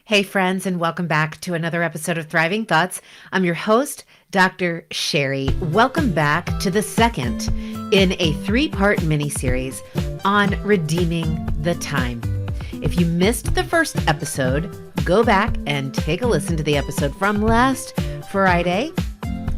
Hey, friends, and welcome back to another episode of Thriving Thoughts. I'm your host, Dr. Sherri. Welcome back to the second in a three-part mini-series on redeeming the time. If you missed the first episode, go back and take a listen to the episode from last Friday.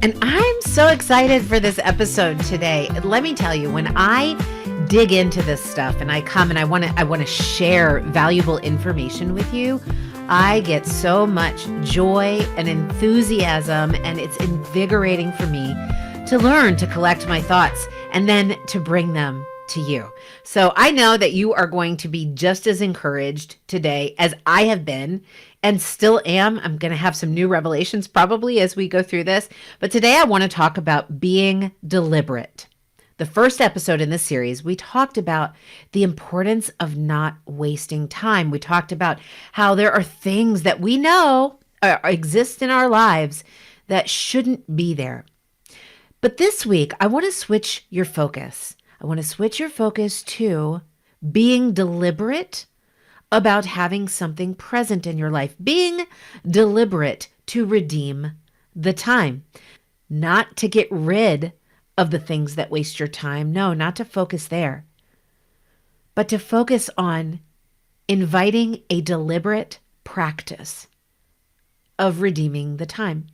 And I'm so excited for this episode today. Let me tell you, when I dig into this stuff and I come and I want to share valuable information with you, I get so much joy and enthusiasm, and it's invigorating for me to learn to collect my thoughts and then to bring them to you. So I know that you are going to be just as encouraged today as I have been and still am. I'm going to have some new revelations probably as we go through this. But today I want to talk about being deliberate. The first episode in this series, we talked about the importance of not wasting time. We talked about how there are things that we know exist in our lives that shouldn't be there. But this week, I want to switch your focus. I want to switch your focus to being deliberate about having something present in your life, being deliberate to redeem the time, not to get rid of the things that waste your time. No, not to focus there, but to focus on inviting a deliberate practice of redeeming the time.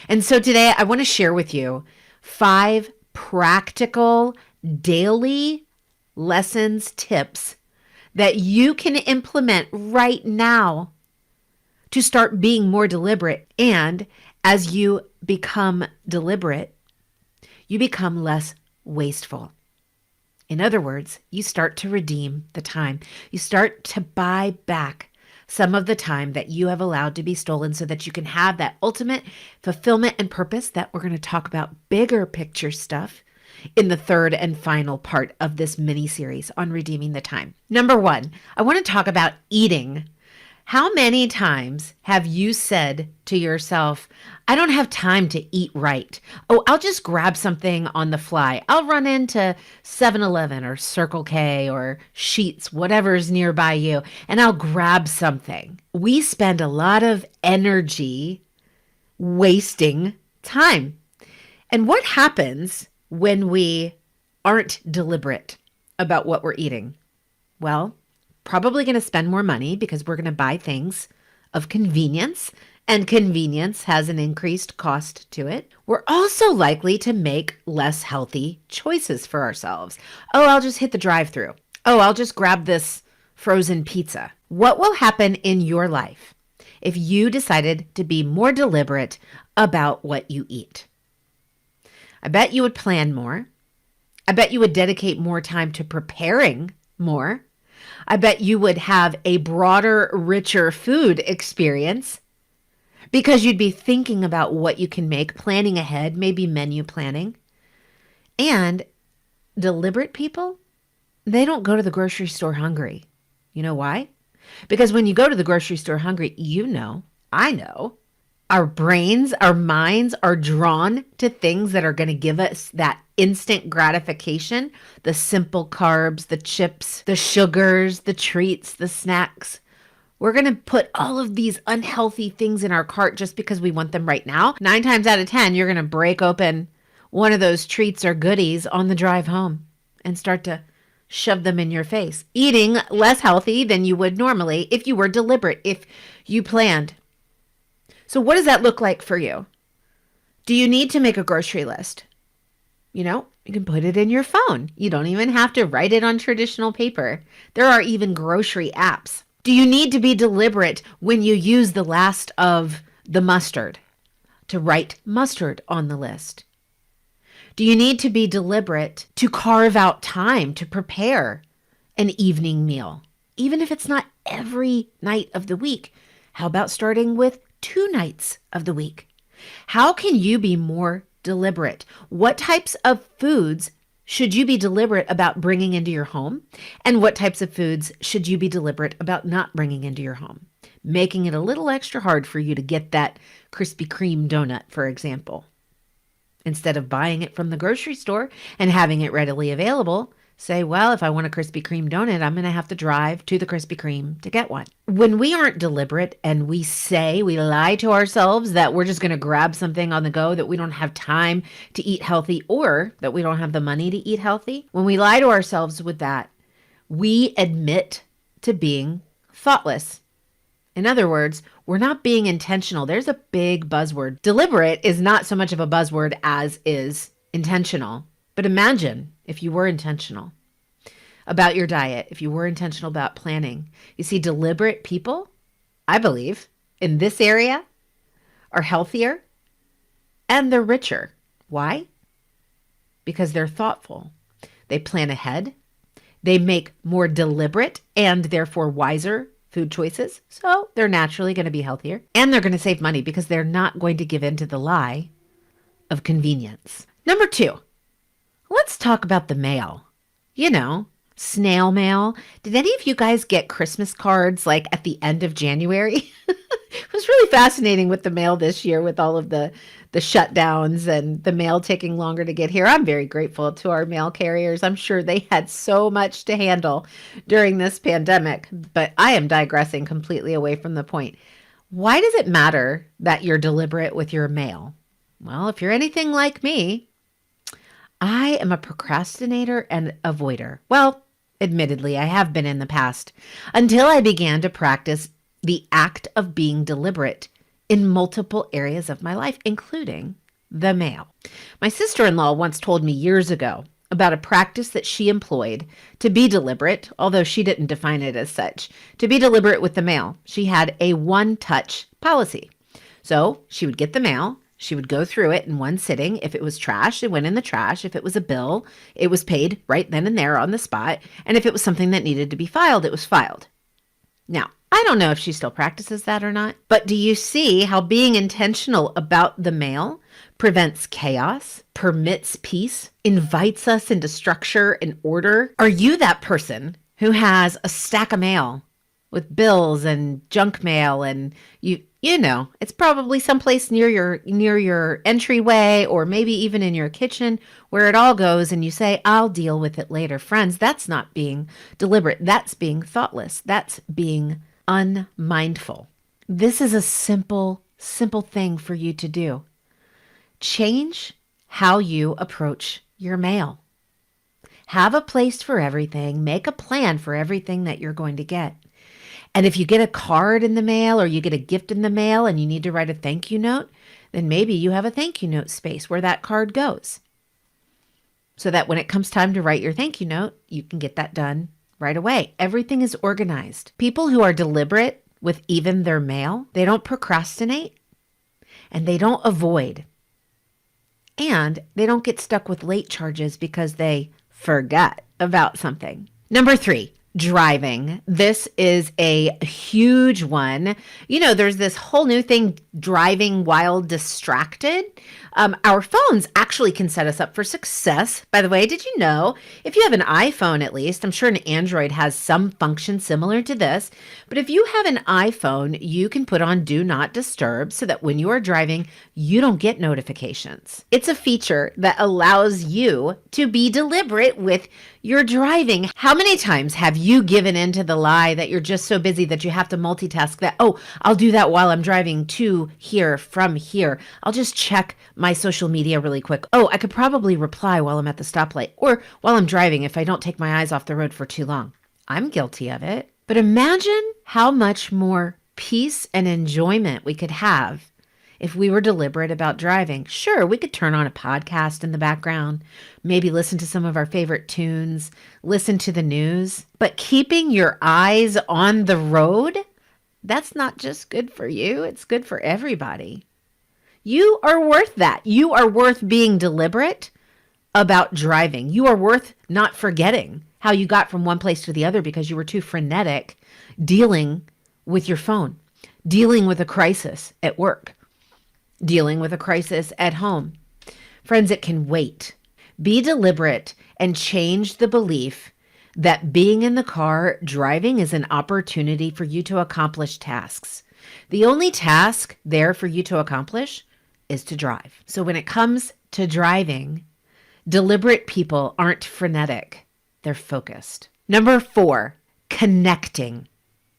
And so today I want to share with you 5 practical daily lessons, tips that you can implement right now to start being more deliberate. And as you become deliberate, you become less wasteful. In other words, you start to redeem the time. You start to buy back some of the time that you have allowed to be stolen so that you can have that ultimate fulfillment and purpose that we're going to talk about bigger picture stuff in the third and final part of this mini series on redeeming the time. Number 1, I want to talk about eating. How many times have you said to yourself, I don't have time to eat right. Oh, I'll just grab something on the fly. I'll run into 7-Eleven or Circle K or Sheetz, whatever's nearby you, and I'll grab something. We spend a lot of energy wasting time. And what happens when we aren't deliberate about what we're eating? Well, probably going to spend more money because we're going to buy things of convenience, and convenience has an increased cost to it. We're also likely to make less healthy choices for ourselves. Oh, I'll just hit the drive-thru. Oh, I'll just grab this frozen pizza. What will happen in your life if you decided to be more deliberate about what you eat? I bet you would plan more. I bet you would dedicate more time to preparing more. I bet you would have a broader, richer food experience because you'd be thinking about what you can make, planning ahead, maybe menu planning. And deliberate people, they don't go to the grocery store hungry. You know why? Because when you go to the grocery store hungry, I know, our brains, our minds are drawn to things that are going to give us that instant gratification, the simple carbs, the chips, the sugars, the treats, the snacks. We're going to put all of these unhealthy things in our cart just because we want them right now. 9 times out of 10, you're going to break open one of those treats or goodies on the drive home and start to shove them in your face, eating less healthy than you would normally if you were deliberate, if you planned. So what does that look like for you? Do you need to make a grocery list? You can put it in your phone. You don't even have to write it on traditional paper. There are even grocery apps. Do you need to be deliberate when you use the last of the mustard to write mustard on the list? Do you need to be deliberate to carve out time to prepare an evening meal? Even if it's not every night of the week, how about starting with 2 nights of the week? How can you be more deliberate? What types of foods should you be deliberate about bringing into your home? And what types of foods should you be deliberate about not bringing into your home? Making it a little extra hard for you to get that Krispy Kreme donut, for example. Instead of buying it from the grocery store and having it readily available, say, well, if I want a Krispy Kreme donut, I'm going to have to drive to the Krispy Kreme to get one. When we aren't deliberate and we lie to ourselves that we're just going to grab something on the go, that we don't have time to eat healthy or that we don't have the money to eat healthy, when we lie to ourselves with that, we admit to being thoughtless. In other words, we're not being intentional. There's a big buzzword. Deliberate is not so much of a buzzword as is intentional. But imagine if you were intentional about your diet, if you were intentional about planning. You see, deliberate people, I believe, in this area are healthier and they're richer. Why? Because they're thoughtful. They plan ahead. They make more deliberate and therefore wiser food choices. So they're naturally going to be healthier and they're going to save money because they're not going to give in to the lie of convenience. Number 2, let's talk about the mail. You know, snail mail. Did any of you guys get Christmas cards like at the end of January? It was really fascinating with the mail this year with all of the shutdowns and the mail taking longer to get here. I'm very grateful to our mail carriers. I'm sure they had so much to handle during this pandemic, but I am digressing completely away from the point. Why does it matter that you're deliberate with your mail? Well, if you're anything like me, I am a procrastinator and avoider. Well, admittedly, I have been in the past until I began to practice the act of being deliberate in multiple areas of my life, including the mail. My sister-in-law once told me years ago about a practice that she employed to be deliberate, although she didn't define it as such. To be deliberate with the mail, she had a one-touch policy. So she would get the mail. She would go through it in one sitting. If it was trash, it went in the trash. If it was a bill, it was paid right then and there on the spot. And if it was something that needed to be filed, it was filed. Now, I don't know if she still practices that or not, but do you see how being intentional about the mail prevents chaos, permits peace, invites us into structure and order? Are you that person who has a stack of mail with bills and junk mail and you know, it's probably someplace near your entryway or maybe even in your kitchen where it all goes and you say, I'll deal with it later. Friends, that's not being deliberate. That's being thoughtless. That's being unmindful. This is a simple thing for you to do. Change how you approach your mail. Have a place for everything. Make a plan for everything that you're going to get. And if you get a card in the mail or you get a gift in the mail and you need to write a thank you note, then maybe you have a thank you note space where that card goes. So that when it comes time to write your thank you note, you can get that done right away. Everything is organized. People who are deliberate with even their mail, they don't procrastinate and they don't avoid. And they don't get stuck with late charges because they forgot about something. Number 3. Driving. This is a huge one. You know, there's this whole new thing, driving while distracted. Our phones actually can set us up for success. By the way, did you know, if you have an iPhone at least, I'm sure an Android has some function similar to this, but if you have an iPhone, you can put on Do Not Disturb so that when you are driving, you don't get notifications. It's a feature that allows you to be deliberate with your driving. How many times have you given into the lie that you're just so busy that you have to multitask that, oh, I'll do that while I'm driving to here, from here. I'll just check my social media really quick. Oh, I could probably reply while I'm at the stoplight or while I'm driving if I don't take my eyes off the road for too long. I'm guilty of it. But imagine how much more peace and enjoyment we could have if we were deliberate about driving. Sure, we could turn on a podcast in the background, maybe listen to some of our favorite tunes, listen to the news, but keeping your eyes on the road, that's not just good for you, it's good for everybody. You are worth that. You are worth being deliberate about driving. You are worth not forgetting how you got from one place to the other because you were too frenetic dealing with your phone, dealing with a crisis at work, dealing with a crisis at home. Friends, it can wait. Be deliberate and change the belief that being in the car driving is an opportunity for you to accomplish tasks. The only task there for you to accomplish is to drive. So when it comes to driving, deliberate people aren't frenetic. they're focused. Number 4, connecting.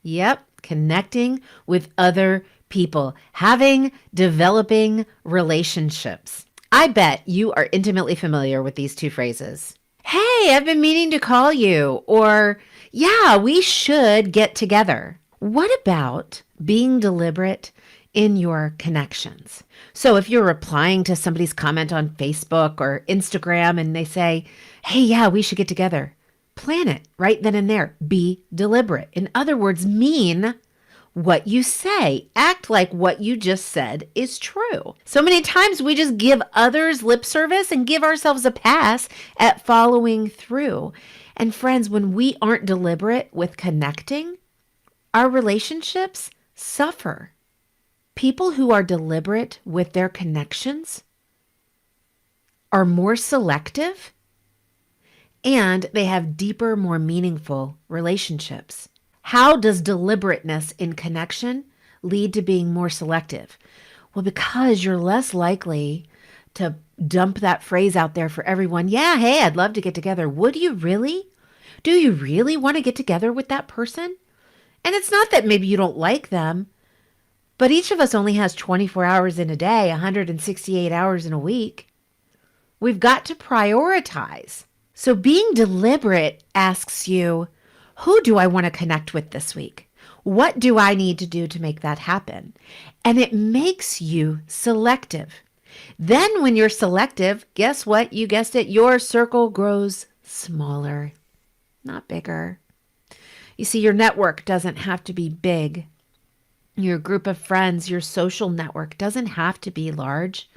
Yep, connecting with other people, developing relationships. I bet you are intimately familiar with these two phrases. Hey, I've been meaning to call you, or yeah, we should get together. What about being deliberate in your connections? So if you're replying to somebody's comment on Facebook or Instagram and they say, hey, yeah, we should get together, plan it right then and there. Be deliberate. In other words, mean what you say. Act like what you just said is true. So many times we just give others lip service and give ourselves a pass at following through. And friends, when we aren't deliberate with connecting, our relationships suffer. People who are deliberate with their connections are more selective and they have deeper, more meaningful relationships. How does deliberateness in connection lead to being more selective? Well, because you're less likely to dump that phrase out there for everyone. Yeah, hey, I'd love to get together. Would you really? Do you really want to get together with that person? And it's not that maybe you don't like them, but each of us only has 24 hours in a day, 168 hours in a week. We've got to prioritize. So being deliberate asks you, who do I want to connect with this week? What do I need to do to make that happen? And it makes you selective. Then when you're selective, guess what? You guessed it, your circle grows smaller, not bigger. You see, your network doesn't have to be big. Your group of friends, your social network doesn't have to be large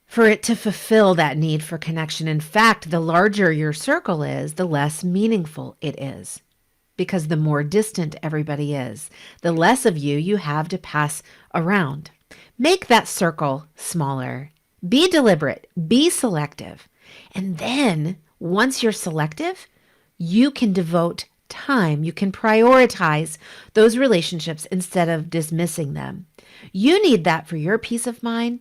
for it to fulfill that need for connection. In fact, the larger your circle is, the less meaningful it is, because the more distant everybody is, the less of you have to pass around. Make that circle smaller. Be deliberate. Be selective. And then once you're selective, you can devote time. You can prioritize those relationships instead of dismissing them. You need that for your peace of mind,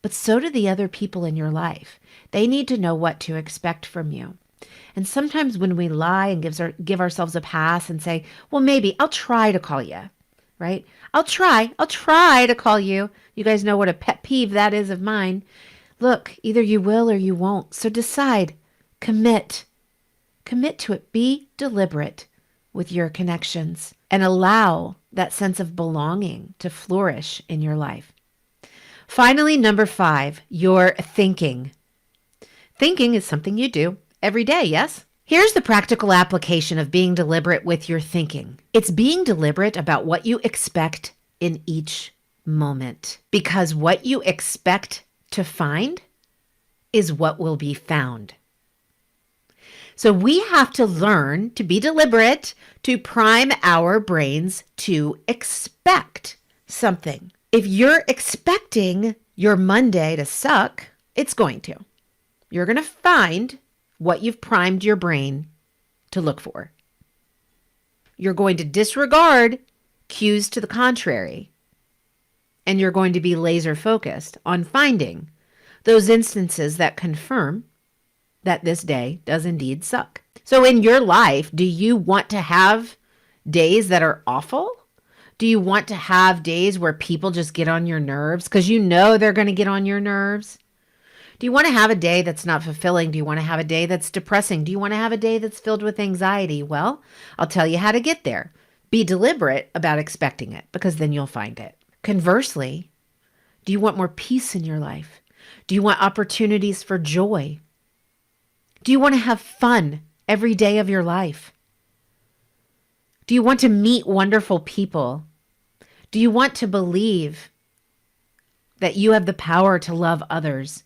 but so do the other people in your life. They need to know what to expect from you. And sometimes when we lie and give ourselves a pass and say, well, maybe I'll try to call you, right? I'll try to call you. You guys know what a pet peeve that is of mine. Look, either you will or you won't. So decide, commit to it. Be deliberate with your connections and allow that sense of belonging to flourish in your life. Finally, number 5, your thinking. Thinking is something you do every day, yes? Here's the practical application of being deliberate with your thinking. It's being deliberate about what you expect in each moment, because what you expect to find is what will be found. So we have to learn to be deliberate, to prime our brains to expect something. If you're expecting your Monday to suck, it's going to. You're going to find what you've primed your brain to look for. You're going to disregard cues to the contrary, and you're going to be laser focused on finding those instances that confirm that this day does indeed suck. So in your life, do you want to have days that are awful? Do you want to have days where people just get on your nerves because you know they're going to get on your nerves? Do you want to have a day that's not fulfilling? Do you want to have a day that's depressing? Do you want to have a day that's filled with anxiety? Well, I'll tell you how to get there. Be deliberate about expecting it, because then you'll find it. Conversely, do you want more peace in your life? Do you want opportunities for joy? Do you want to have fun every day of your life? Do you want to meet wonderful people? Do you want to believe that you have the power to love others?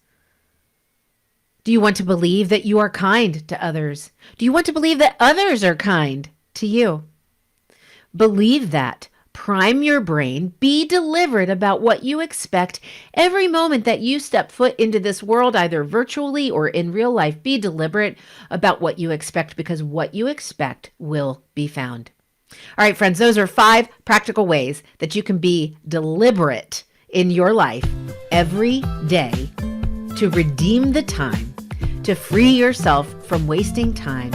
Do you want to believe that you are kind to others? Do you want to believe that others are kind to you? Believe that. Prime your brain. Be deliberate about what you expect every moment that you step foot into this world, either virtually or in real life. Be deliberate about what you expect, because what you expect will be found. All right, friends, those are 5 practical ways that you can be deliberate in your life every day to redeem the time, to free yourself from wasting time,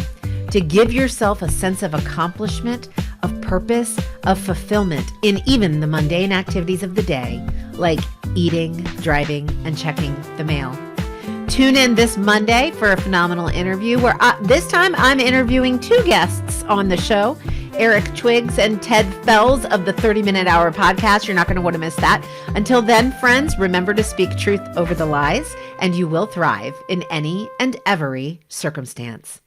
to give yourself a sense of accomplishment, of purpose, of fulfillment in even the mundane activities of the day, like eating, driving, and checking the mail. Tune in this Monday for a phenomenal interview where this time I'm interviewing two guests on the show, Eric Twiggs and Ted Fells of the 30-Minute Hour podcast. You're not going to want to miss that. Until then, friends, remember to speak truth over the lies, and you will thrive in any and every circumstance.